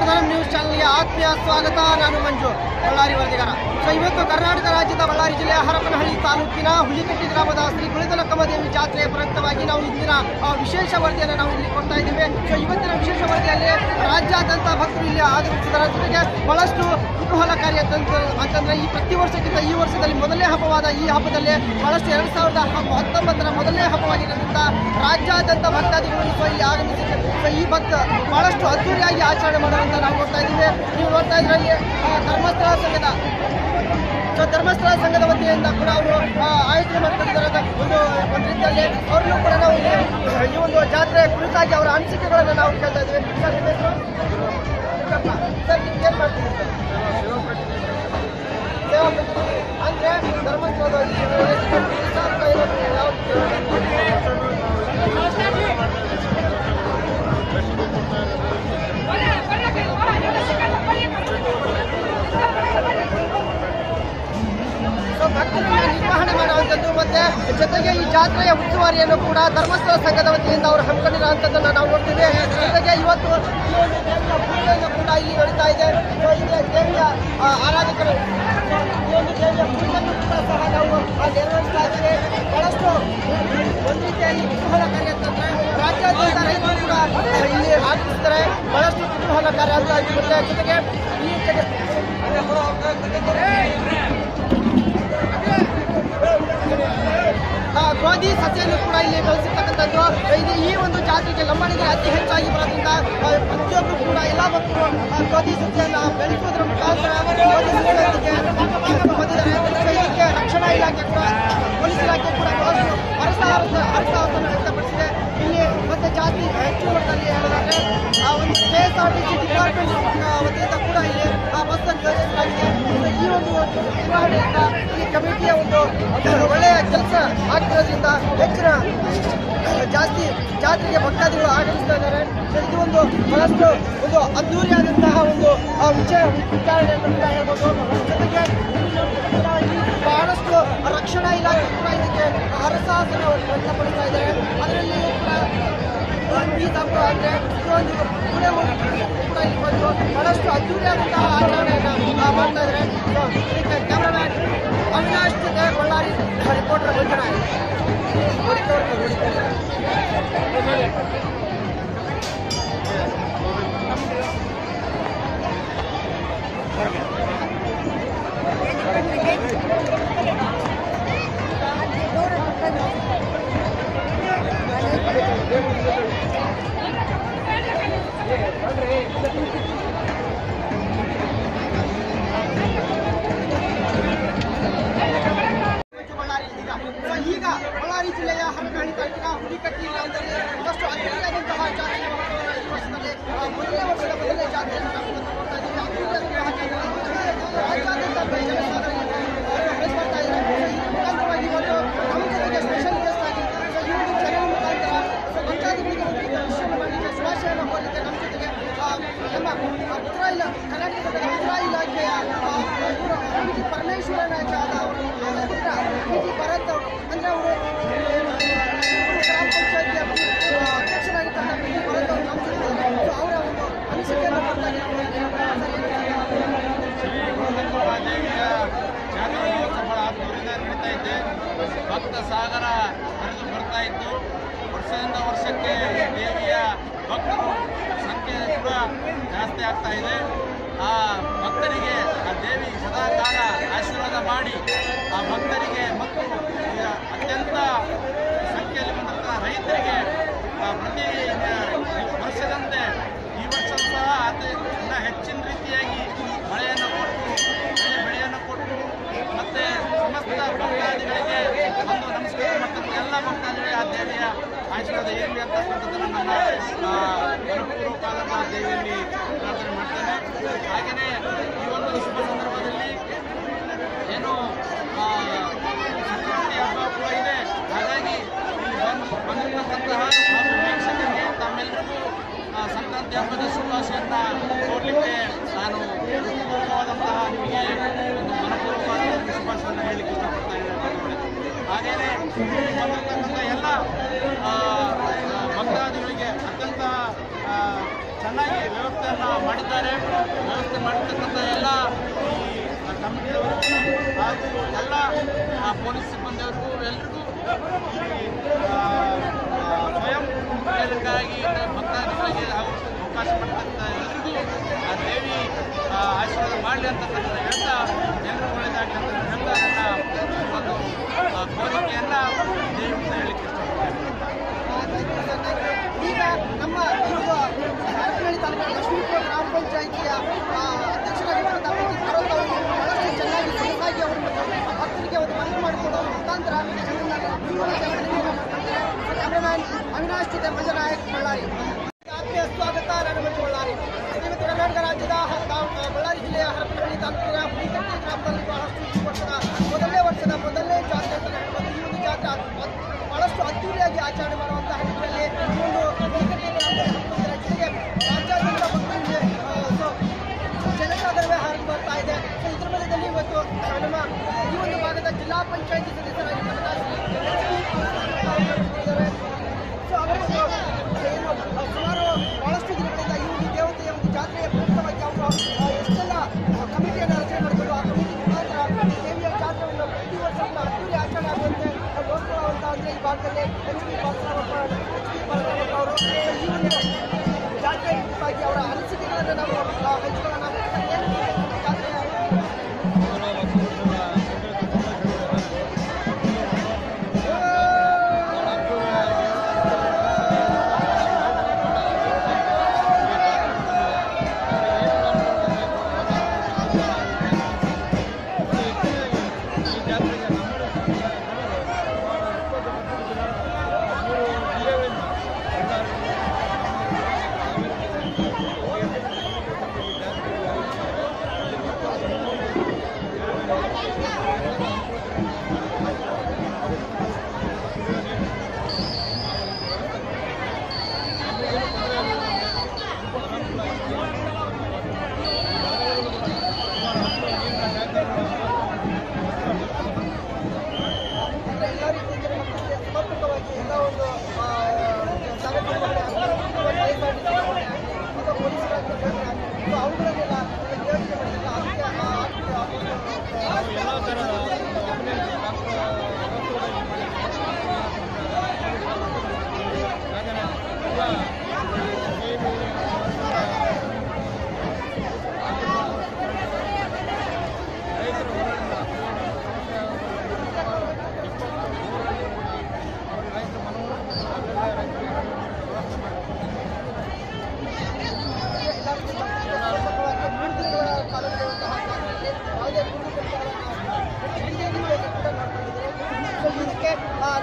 ಧರ್ಮ ನ್ಯೂಸ್ ಚಾನಲ್ಗೆ ಆತ್ಮೀಯ ಸ್ವಾಗತ. ನಾನು ಮಂಜು, ಬಳ್ಳಾರಿ ವರದಿಗಾರ. ಇವತ್ತು ಕರ್ನಾಟಕ ರಾಜ್ಯದ ಬಳ್ಳಾರಿ ಜಿಲ್ಲೆಯ ಹರಪನಹಳ್ಳಿ ತಾಲೂಕಿನ ಹುಲಿಕಟ್ಟಿ ಗ್ರಾಮದ ಶ್ರೀ ಕುಳಿತಲಕ್ಕಮ್ಮದೇವಿ ಜಾತ್ರೆಯ ಪ್ರಯುಕ್ತವಾಗಿ ನಾವು ಇಂದಿನ ವಿಶೇಷ ವರದಿಯನ್ನು ನಾವು ಇಲ್ಲಿ ಕೊಡ್ತಾ ಇದ್ದೀವಿ. ಇವತ್ತಿನ ವಿಶೇಷ ವರದಿಯಲ್ಲಿ ರಾಜ್ಯಾದ್ಯಂತ ಭಕ್ತರು ಇಲ್ಲಿ ಆಗಮಿಸಿದರ ಜೊತೆಗೆ ಬಹಳಷ್ಟು ಕುತೂಹಲಕಾರಿ ಅಂತಂದ್ರೆ ಈ ಪ್ರತಿ ವರ್ಷಕ್ಕಿಂತ ಈ ವರ್ಷದಲ್ಲಿ ಮೊದಲನೇ ಹಬ್ಬವಾದ ಈ ಹಬ್ಬದಲ್ಲಿ ಬಹಳಷ್ಟು 2019 ಮೊದಲನೇ ಹಬ್ಬವಾಗಿರೋದ್ರಿಂದ ರಾಜ್ಯಾದ್ಯಂತ ಭಕ್ತಾದಿಗಳು ಇಲ್ಲಿ ಆಗಮಿಸಿದೆ. ಈ ಭಕ್ತ ಬಹಳಷ್ಟು ಅದ್ದೂರಿಯಾಗಿ ಆಚರಣೆ ಮಾಡುವಂತ ನಾವು ನೋಡ್ತಾ ಇದ್ದೀವಿ. ನೀವು ನೋಡ್ತಾ ಇದ್ರಲ್ಲಿ ಧರ್ಮಸ್ಥಳ ಸಂಘದ ವತಿಯಿಂದ ಕೂಡ ಅವರು ಆಯೋಜನೆ ಮಾಡ್ಕೊಂಡಿದ್ದಾರೆ. ಒಂದು ರೀತಿಯಲ್ಲಿ ಅವ್ರನ್ನೂ ಕೂಡ ನಾವು ಈ ಒಂದು ಜಾತ್ರೆ ಕುರಿತಾಗಿ ಅವರ ಅನಿಸಿಕೆಗಳನ್ನು ನಾವು ಕೇಳ್ತಾ ಇದ್ದೀವಿ. ಸರ್, ನಿಮ್ಮ ಹೆಸರು? ಸರ್, ನಿಮ್ಗೆ ಏನು ಮಾಡ್ತೀವಿ ಸರ್? ಸೇವಾ ಅಂದ್ರೆ ಧರ್ಮಸ್ಥಳದಲ್ಲಿ ಭಕ್ತರನ್ನ ನಿರ್ವಹಣೆ ಮಾಡುವಂಥದ್ದು ಮತ್ತೆ ಜೊತೆಗೆ ಈ ಜಾತ್ರೆಯ ಉಸ್ತುವಾರಿಯನ್ನು ಕೂಡ ಧರ್ಮಸ್ಥಳ ಸಂಘದ ವತಿಯಿಂದ ಅವರು ಹಮ್ಮಿಕೊಂಡಿರುವಂಥದ್ದನ್ನು ನಾವು ನೋಡ್ತೀವಿ. ಜೊತೆಗೆ ಇವತ್ತು ಈ ಒಂದು ದೇವಿಯ ಪೂಜೆಯನ್ನು ಕೂಡ ಇಲ್ಲಿ ನಡೀತಾ ಇದೆ. ದೇವಿಯ ಆರಾಧಕರು ಈ ಒಂದು ದೇವಿಯ ಪೂಜೆಯನ್ನು ಕೂಡ ಸಹ ನಾವು ನೆರವೇರಿಸ್ತಾ ಇದ್ದೀವಿ. ಬಹಳಷ್ಟು ಒಂದು ರೀತಿಯಲ್ಲಿ ಕುತೂಹಲಕಾರಿ ಅಂತಂದ್ರೆ ರಾಜ್ಯಾದ್ಯಂತ ರೈತರು ಕೂಡ ಇಲ್ಲಿ ಆಗಮಿಸ್ತಾರೆ. ಬಹಳಷ್ಟು ಕುತೂಹಲಕಾರಿ ಅಂತ ಆಗಿರುತ್ತೆ. ಜೊತೆಗೆ ಈ ಗೋಧಿ ಸಸ್ಯವನ್ನು ಕೂಡ ಇಲ್ಲಿ ಬೆಳೆಸಿರ್ತಕ್ಕಂಥದ್ದು. ಈ ಒಂದು ಜಾತಿಗೆ ಲಂಬಾಣಿಗೆ ಅತಿ ಹೆಚ್ಚಾಗಿ ಬರೋದ್ರಿಂದ ಪ್ರತಿಯೊಬ್ಬರು ಕೂಡ ಎಲ್ಲ ಭಕ್ತರು ಗೋಧಿ ಸಸ್ಯವನ್ನು ಬೆಳೆಸುವುದರ ಮುಖಾಂತರ ಗೋಧಿ ಸಸ್ಯಕ್ಕೆ ಬಂದಿದ್ದಾರೆ. ಇದಕ್ಕೆ ರಕ್ಷಣಾ ಇಲಾಖೆ ಕೂಡ ಪೊಲೀಸ್ ಇಲಾಖೆ ಕೂಡ ಬಹಳಷ್ಟು ಹರ್ಷವನ್ನು ವ್ಯಕ್ತಪಡಿಸಿದೆ. ಇಲ್ಲಿ ಮತ್ತೆ ಜಾತಿ ಹೆಚ್ಚು ಮಟ್ಟದಲ್ಲಿ ಹೇಳೋದಾದ್ರೆ ಒಂದು KSRTC ಡಿಪಾರ್ಟ್ಮೆಂಟ್ ವತಿಯಿಂದ ಕೂಡ ಇಲ್ಲಿ ಬಸ್ಸನ್ನು ವ್ಯವಸ್ಥಿಸಲಾಗಿದೆ. ಈ ಒಂದು ನಿರ್ವಹಣೆಯಿಂದ ಈ ಕಮಿಟಿಯ ಒಂದು ಒಳ್ಳೆಯ ಕೆಲಸ ಆಗ್ತಿರೋದ್ರಿಂದ ಹೆಚ್ಚಿನ ಜಾಸ್ತಿ ಜಾತ್ರೆಗೆ ಭಕ್ತಾದಿಗಳು ಆಗಮಿಸ್ತಾ ಇದ್ದಾರೆ. ಇದು ಒಂದು ಬಹಳಷ್ಟು ಒಂದು ಅದ್ದೂರಿಯಾದಂತಹ ಒಂದು ವಿಚಾರಣೆಯನ್ನು ಕೂಡ ಹೇಳ್ಬೋದು. ಜೊತೆಗೆ ಬಹಳಷ್ಟು ರಕ್ಷಣಾ ಇಲಾಖೆ ಕೂಡ ಇದಕ್ಕೆ ಹರಸಾಹಸನ ವ್ಯಕ್ತಪಡಿಸ್ತಾ ಇದ್ದಾರೆ. ಅದರಲ್ಲಿ ಈ ಹಬ್ಬ ಅಂದರೆ ಒಂದು ಕೂಡ ಇಲ್ಲಿ ಬಂದು ಬಹಳಷ್ಟು ಅದ್ದೂರಿಯಾದಂತಹ ಆಚರಣೆಯನ್ನು ಮಾಡ್ತಾ ಇದ್ದಾರೆ. ಇದಕ್ಕೆ ಕ್ಯಾಮ್ರಾಮ್ಯಾನ್ ಅವಿನಾಶ್ ಜೊತೆ ಬಳ್ಳಾರಿ ರಿಪೋರ್ಟರ್ ಮಂಜುನಾಥ್. ಈಗ ಬಳ್ಳಾರಿ ಜಿಲ್ಲೆಯ ಹರಪನಹಳ್ಳಿ ತಾಲೂಕಿನ ಹುಲಿಕಟ್ಟಿ ಗ್ರಾಮದಲ್ಲಿ ಒಂದಷ್ಟು ಅದ್ದೂರಿಯಾದಂತಹ ಜಾತ್ರೆ ಈ ವರ್ಷದಲ್ಲಿ ಮೊದಲನೇ ವರ್ಷದ ಮೊದಲನೇ ಜಾತ್ರೆಯನ್ನು ನಾವು ನೋಡ್ತಾ ಇದ್ದೀವಿ. ರಾಜ್ಯಾದ್ಯಂತ ಬೆಳೆಸ್ತಾ ಇದ್ದಾರೆ. ಈ ಮುಖಾಂತರವಾಗಿ ಇವತ್ತು ನಮ್ಮ ಜೊತೆಗೆ ಸ್ಪೆಷಲ್ ಗೆಸ್ಟ್ ಆಗಿ ಈ ಒಂದು ಚಾನೆಲ್ ಮುಖಾಂತರ ಭಕ್ತಾದಿಗಳಿಗೆ ಒಂದು ರೀತಿಯ ವಿಷಯವನ್ನು ಮಾಡಲಿಕ್ಕೆ ಶುಭಾಶಯವನ್ನು ಕೋರಲಿಕ್ಕೆ ನಮ್ಮ ಜೊತೆಗೆ ನಮ್ಮ ಕರ್ನಾಟಕದ ಮುದ್ರಾ ಇಲಾಖೆಯ ಪರಮೇಶ್ವರ ನಾಯಕ ಆದ ಅವರು ಭರತ್ ಅಂದ್ರೆ ಅವರು ಗ್ರಾಮ ಪಂಚಾಯತಿಯ ಅಧ್ಯಕ್ಷರಾಗಿರ್ತಕ್ಕಂಥ ಭರತ್ ಅವರು ನಮ್ಮ ಜೊತೆ ಅವರ ಒಂದು ಅನಿಸಿಕೆಯನ್ನು ಕೊಡ್ತಾರೆ. ನಡೀತಾ ಇದೆ. ಭಕ್ತ ಸಾಗರ ಹರಿದು ಬರ್ತಾ ಇತ್ತು. ವರ್ಷದಿಂದ ವರ್ಷಕ್ಕೆ ದೇವಿಯ ಭಕ್ತರು ಸಂಖ್ಯೆ ಕೂಡ ಜಾಸ್ತಿ ಆಗ್ತಾ ಇದೆ. ಆ ಭಕ್ತರಿಗೆ ಆ ದೇವಿ ಸದಾಕಾಲ ಆಶೀರ್ವಾದ ಮಾಡಿ ಆ ಭಕ್ತರಿಗೆ ಮತ್ತು ಅತ್ಯಂತ ಸಂಖ್ಯೆಯಲ್ಲಿ ಬಂದಂತಹ ರೈತರಿಗೆ ಪ್ರತಿ ವರ್ಷದಂತೆ ಈ ವರ್ಷ ಸಹ ಅದನ್ನ ಹೆಚ್ಚಿನ ರೀತಿಯಾಗಿ ಮಳೆಯನ್ನು ಕೊಟ್ಟು ಬೆಳೆಯನ್ನು ಕೊಟ್ಟು ಮತ್ತೆ ಸಮಸ್ತ ಭಕ್ತಾದಿಗಳಿಗೆ ಒಂದು ನಮಸ್ಕಾರ ಮಾಡ್ತಕ್ಕಂಥ ಎಲ್ಲ ಭಕ್ತಾದಿಗಳಿಗೆ ಆ ದೇವಿಯ ಆಶೀರ್ವಾದ ಇರಲಿ ಅಂತಕ್ಕಂಥದ್ದನ್ನು ನನ್ನ ಮನಪೂರ್ವಕವಾದ ದೇವಿಯಲ್ಲಿ ಪ್ರಾರ್ಥನೆ ಮಾಡ್ತೇನೆ. ಹಾಗೆಯೇ ಈ ಒಂದು ಶುಭ ಸಂದರ್ಭದಲ್ಲಿ ಏನು ಸಂಕ್ರಾಂತಿ ಹಬ್ಬ ಕೂಡ ಇದೆ. ಹಾಗಾಗಿ ಇಲ್ಲಿ ಬಂದಿರತಕ್ಕಂತಹ ವೀಕ್ಷಕರಿಗೆ ತಮ್ಮೆಲ್ಲರಿಗೂ ಸಂಕ್ರಾಂತಿ ಹಬ್ಬದ ಶುಭಾಶಯವನ್ನು ಕೋರಲಿಕ್ಕೆ ನಾನು ಪೂರ್ವಕವಾದಂತಹ ನಿಮಗೆ ಒಂದು ಮನಪೂರ್ವಕವಾದ ಶುಭಾಶಯವನ್ನು ಹೇಳಲಿಕ್ಕೆ ಇಷ್ಟಪಡ್ತಾ ಇದ್ದೇನೆ. ಹಾಗೆಯೇ ಬಂದಿರತಕ್ಕಂಥ ಎಲ್ಲ ಭಕ್ತಾದಿಗಳಿಗೆ ಅತ್ಯಂತ ಚೆನ್ನಾಗಿ ವ್ಯವಸ್ಥೆಯನ್ನು ಮಾಡಿದ್ದಾರೆ. ಮಾಡಿರ್ತಕ್ಕಂಥ ಎಲ್ಲ ಕಮಿಟಿಯವರಿಗೂ ಹಾಗೂ ಎಲ್ಲ ಪೊಲೀಸ್ ಸಿಬ್ಬಂದಿಯವರಿಗೂ ಎಲ್ರಿಗೂ ಸ್ವಯಂ ಪ್ರೇರಕ್ಕಾಗಿ ಭಕ್ತಾದಿಗಳಿಗೆ ಹಾಗೂ ಅವಕಾಶ ಪಡ್ತಕ್ಕಂಥ ಎಲ್ರಿಗೂ ಆ ದೇವಿ ಆಶೀರ್ವಾದ ಮಾಡಲಿ ಅಂತಕ್ಕಂಥ ಹೇಳ್ತಾ ಎಲ್ಲರೂ ಒಳ್ಳೆಯದಾಗಲಿ ಅಂತ ಹೇಳ್ತಾ ನನ್ನ ಒಂದು ಕೋರಿಕೆಯನ್ನು ದೇವಿ ಮುಂದೆ ಹೇಳಲಿಕ್ಕೆ ಇಷ್ಟಪಡ್ತೇನೆ. ಈಗ ನಮ್ಮ ಹರಪನಹಳ್ಳಿ ತಾಲೂಕಿನ ಲಕ್ಷ್ಮೀಪುರ ಗ್ರಾಮ ಪಂಚಾಯಿತಿಯ ಅಧ್ಯಕ್ಷರಾಗಿರುವಂಥ ಬಹಳಷ್ಟು ಚೆನ್ನಾಗಿ ಸೊಗಸಾಗಿ ಅವರು ಭಕ್ತರಿಗೆ ಒಂದು ಮನವಿ ಮಾಡಿಕೊಡೋ ಮುಖಾಂತರ ಕ್ಯಾಮ್ರಾಮ್ಯಾನ್ ಅವಿನಾಶ್ ಜೊತೆ ಮಂಜನಾಯಕ್ ಬಳ್ಳಾರಿ. ಆತ್ಮೀಯ ಸ್ವಾಗತ. ನಾನು ಮಂಜು ಬಳ್ಳಾರಿ. ಶ್ರೀಮತಿ ಕರ್ನಾಟಕ ರಾಜ್ಯದ ಬಳ್ಳಾರಿ ಜಿಲ್ಲೆಯ ಹರಪನಹಳ್ಳಿ ತಾಲೂಕಿನ ಹುಲಿಕಟ್ಟಿ ಗ್ರಾಮದಲ್ಲಿ ಬಹಳಷ್ಟು ಮೊದಲನೇ ಜಾತ್ರೆ ಅಂತ ಹೇಳ್ಬೋದು. ಈ ಒಂದು ಜಾತ್ರೆ ಬಹಳಷ್ಟು ಅದ್ದೂರಿಯಾಗಿ ಆಚರಣೆ ಮಾಡುವಂತಹ ನಿಟ್ಟಿನಲ್ಲಿ ಈ ಒಂದು ಹುಲಿಕಟ್ಟಿ ಗ್ರಾಮದಲ್ಲಿ ಜೊತೆಗೆ ರಾಜ್ಯಾದ್ಯಂತ ಭಕ್ತರಿಗೆ ಜನಸಾಗರವೇ ಹರಿದು ಬರ್ತಾ ಇದೆ. ಸೊ ಇದರ ಮಧ್ಯದಲ್ಲಿ ಇವತ್ತು ನಮ್ಮ ಈ ಒಂದು ಭಾಗದ ಜಿಲ್ಲಾ ಪಂಚಾಯಿತಿ ಸದಸ್ಯರಾಗಿರ್ತಕ್ಕಂಥ ಸೊ ಅವರು ಸುಮಾರು ಬಹಳಷ್ಟು ದಿನಗಳಿಂದ ಈ ಒಂದು ದೇವತೆಯ ಒಂದು ಜಾತ್ರೆಯ ಪ್ರಯುಕ್ತವಾಗಿ ಅವರು ಎಷ್ಟೆಲ್ಲ ಕಮಿಟಿಯನ್ನು ರಚನೆ ಮಾಡಿಕೊಂಡು ಆ ಕಮಿಟಿ ಮುಖಾಂತರ ದೇವಿಯ ಜಾತ್ರೆಯನ್ನು ಪ್ರತಿ ವರ್ಷ ಅದ್ದೂರಿ ಆಚರಣೆ ಆಗುವಂತೆ ನೋಡ್ಕೊಳ್ಳುವಂತ ಅಂದರೆ ಈ ಭಾಗದಲ್ಲಿ ಎಚ್ ಡಿ ಪರಮೇಶ್ವರಪ್ಪ ಅವರು ಈ ಒಂದು ಜಾತ್ರೆ ಕುರಿತಾಗಿ ಅವರ ಅನಿಸಿಕೆಗಳನ್ನು ನಾವು ಹಂಚಿಕೊಳ್ಳೋಣ. ಜಾತ್ರೆಯ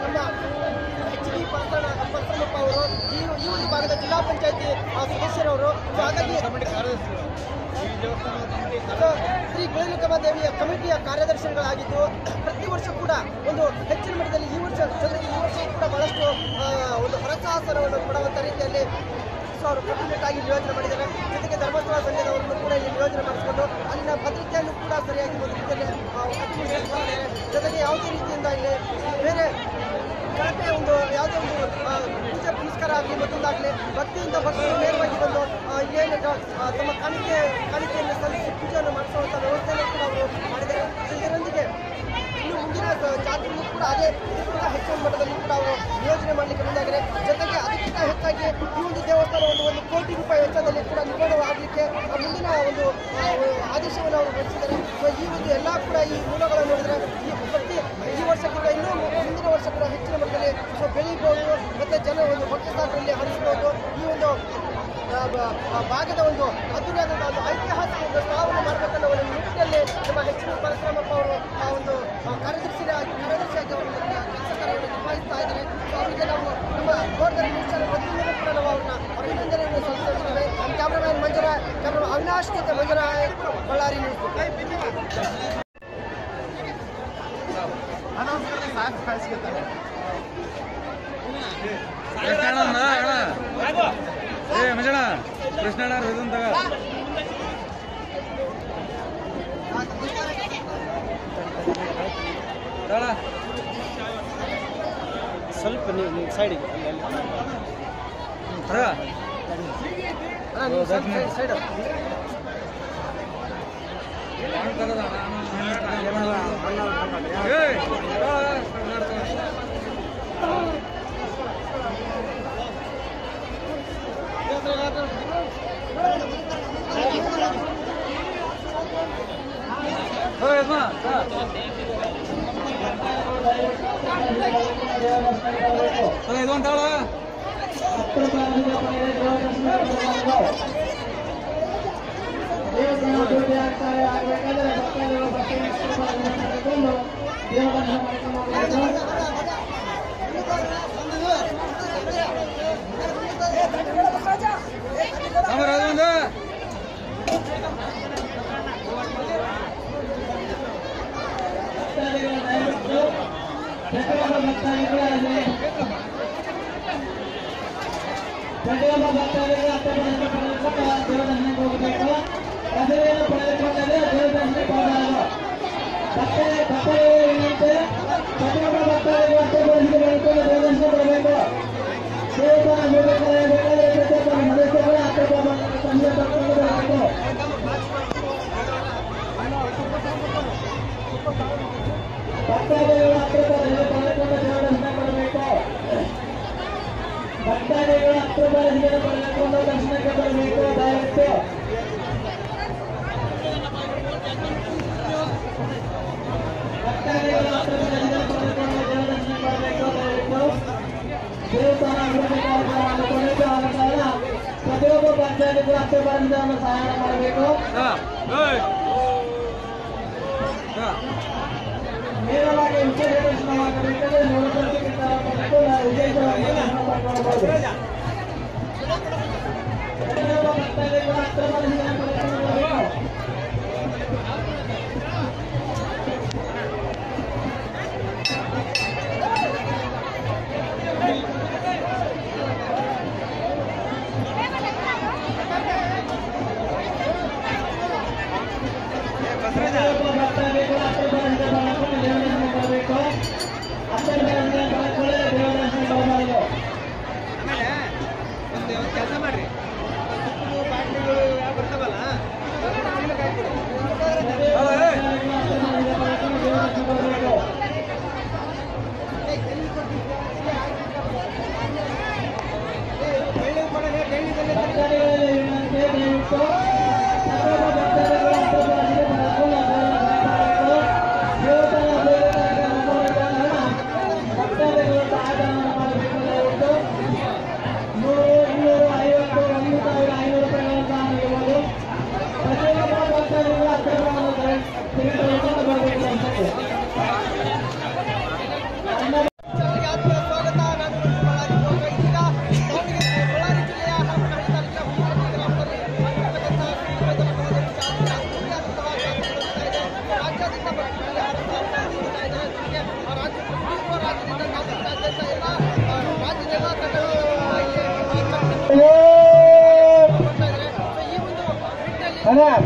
ನಮ್ಮ ಎಚ್ ಡಿ ಪರಮೇಶ್ವರಪ್ಪ ಅವರು ಈ ಒಂದು ಭಾಗದ ಜಿಲ್ಲಾ ಪಂಚಾಯತಿ ಸದಸ್ಯರವರು. ಹಾಗಾಗಿ ಶ್ರೀ ಗುಳಿಲುಕಮ್ಮ ದೇವಿಯ ಕಮಿಟಿಯ ಕಾರ್ಯದರ್ಶಿಗಳಾಗಿದ್ದು ಪ್ರತಿ ವರ್ಷ ಕೂಡ ಒಂದು ಹೆಚ್ಚಿನ ಮಟ್ಟದಲ್ಲಿ ಈ ವರ್ಷ ಕೂಡ ಬಹಳಷ್ಟು ಒಂದು ಹೊರಸಾಹಸವನ್ನು ಕೊಡುವಂಥ ರೀತಿಯಲ್ಲಿ ಅವರು ಕಟ್ಟುನಿಟ್ಟಾಗಿ ನಿಯೋಜನೆ ಮಾಡಿದ್ದಾರೆ. ಜೊತೆಗೆ ಧರ್ಮಸ್ಥಳ ಸಂಘದವರನ್ನು ಕೂಡ ಇಲ್ಲಿ ನಿಯೋಜನೆ ಮಾಡಿಸಿಕೊಂಡು ಅಲ್ಲಿನ ಭದ್ರತೆಯನ್ನು ಕೂಡ ಸರಿಯಾಗಿ ಒಂದು ರೀತಿಯಲ್ಲಿ ಜೊತೆಗೆ ಯಾವುದೇ ರೀತಿಯಿಂದ ಇಲ್ಲಿ ಬೇರೆ ಕಳಪೆ ಒಂದು ಯಾವುದೇ ಒಂದು ಪೂಜೆ ಪುನಸ್ಕಾರ ಆಗಲಿ ಮತ್ತೊಂದಾಗಲಿ ಭಕ್ತಿಯಿಂದ ಭಕ್ತರು ನೇರವಾಗಿ ಬಂದು ಏನು ತಮ್ಮ ಕಾಣಿಕೆಯನ್ನು ಸಲ್ಲಿಸಿ ಪೂಜೆಯನ್ನು ಮಾಡಿಸುವಂಥ ವ್ಯವಸ್ಥೆಯನ್ನು ಕೂಡ ಅವರು ಮಾಡಿದ್ದಾರೆ. ಇದರೊಂದಿಗೆ ಇನ್ನು ಮುಂದಿನ ಜಾತ್ರೆಯೂ ಕೂಡ ಅದೇ ಕೂಡ ಹೆಚ್ಚಿನ ಮಟ್ಟದಲ್ಲಿ ಕೂಡ ಅವರು ನಿಯೋಜನೆ ಮಾಡಲಿಕ್ಕೆ ಮುಂದಾಗಿದೆ. ಜೊತೆಗೆ ಅದಕ್ಕಿಂತ ಹೆಚ್ಚಾಗಿ ಈ ಒಂದು ದೇವಸ್ಥಾನ ಒಂದು ಕೋಟಿ ರೂಪಾಯಿ ವೆಚ್ಚದಲ್ಲಿ ಕೂಡ ನಿರ್ಮಾಣವಾಗಲಿಕ್ಕೆ ಮುಂದಿನ ಒಂದು ಆದೇಶವನ್ನು ಅವರು ಹೊರಡಿಸಿದ್ದಾರೆ. ಸೊ ಈ ಒಂದು ಎಲ್ಲ ಕೂಡ ಈ ಮೂಲಗಳನ್ನು ನೋಡಿದರೆ ಈ ವರ್ಷ ಕೂಡ ಇನ್ನೂ ಮುಂದಿನ ವರ್ಷ ಕೂಡ ಹೆಚ್ಚಿನ ಮಟ್ಟದಲ್ಲಿ ಸೊ ಬೆಳೀಬಹುದು ಮತ್ತು ಜನ ಒಂದು ಭಕ್ತ ಸ್ಥಾನದಲ್ಲಿ ಹರಿಸಬಹುದು. ಈ ಒಂದು ಭಾಗದ ಒಂದು ಅದ್ದೂರಿಯಾದಂಥ ಒಂದು ಐತಿಹಾಸಿಕ ಒಂದು ಸ್ಥಳವನ್ನು ಮಾಡಬೇಕನ್ನೋ ಒಂದು ನಿಟ್ಟಿನಲ್ಲಿ ನಮ್ಮ ಎಚ್ ಡಿ ಪರಮೇಶ್ವರಪ್ಪ ಅವರು ಆ ಒಂದು ಕಾರ್ಯದರ್ಶಿಯಾಗಿ ಅವರು ಕೆಲಸ ಕಾರ್ಯವನ್ನು ನಿಭಾಯಿಸ್ತಾ ಇದ್ದಾರೆ. ಸೊ ಅವರಿಗೆ ನಾವು ನಮ್ಮ ಗೋರ್ಧನ ಪ್ರತಿನಿಧಿಗಳು ಕೂಡ ನಾವು ಅವ್ರನ್ನ ಅಭಿನಂದನೆಯನ್ನು ಸಲ್ಲಿಸುತ್ತೇವೆ. ಕ್ಯಾಮ್ರಾಮನ್ ಅವಿನಾಶ್ ಜೊತೆ ಮಂಜುನಾಯಕ್, ಬಳ್ಳಾರಿ ನ್ಯೂಸ್. ಕೃಷ್ಣ ಸ್ವಲ್ಪ ನೀವು ಸೈಡಿಗೆ ಸೈಡ್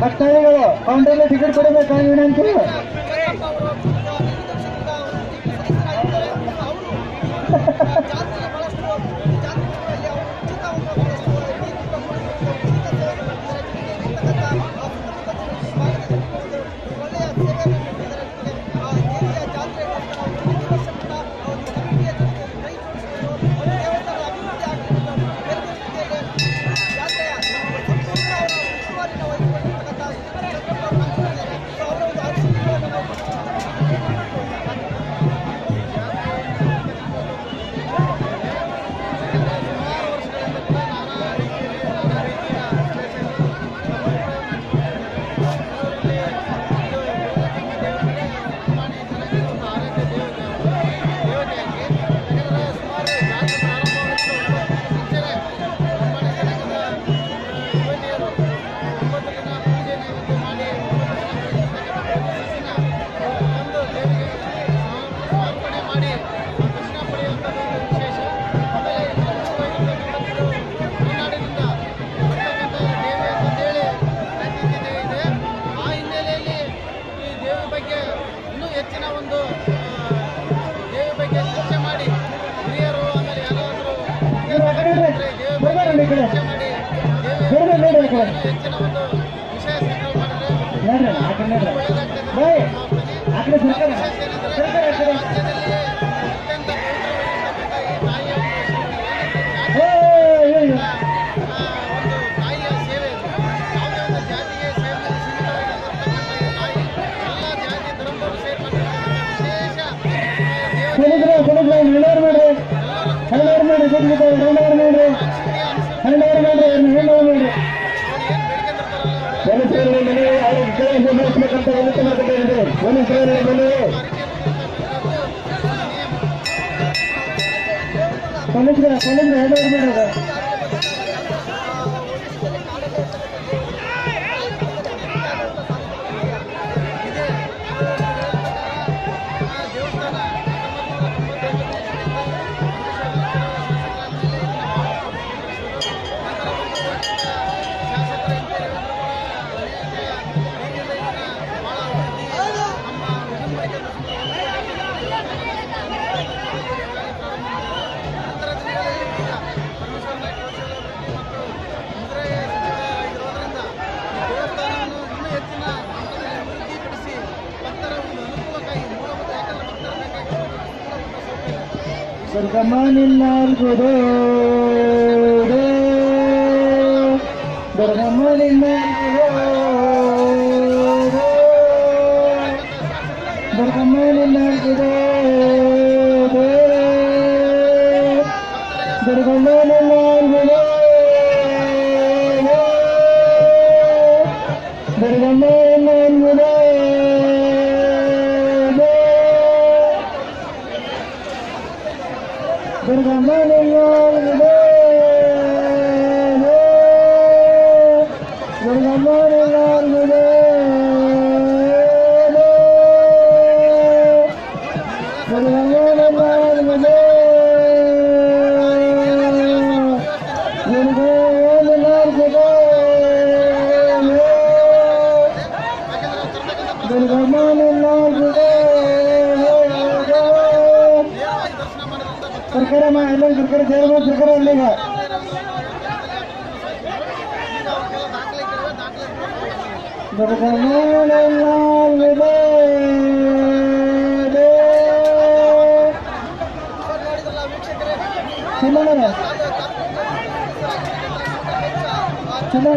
ಭಕ್ತಾದಿಗಳು ಕೌಂಟರ್ಗೆ ಟಿಕೆಟ್ ಕೊಡಬೇಕಾಗಿ ವಿನಂತಿ. ಹೆಚ್ಚಿನ ಒಂದು ವಿಷಯ ಮಾಡಿದ್ರೆ ಬಾಯ್ ಆ ಕಡೆ ಸರ್ಕಾರ ಸರ್ಕಾರ ಆ ಕಡೆ Bergamanilargudo, bergamanilargudo, bergamanilargudo, bergamanilargudo, bergamanilargudo. ಸರ್ಕಾರ ಎಲ್ಲ ಸರ್ಕಾರ ಸೇರುವ ಸರ್ಕಾರ ಅಲ್ಲಿಗ ಚಂದ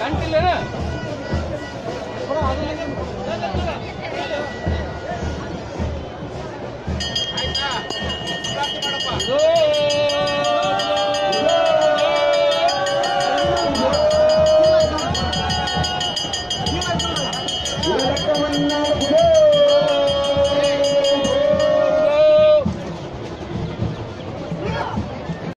ಗಂಟಿಲ್ಲ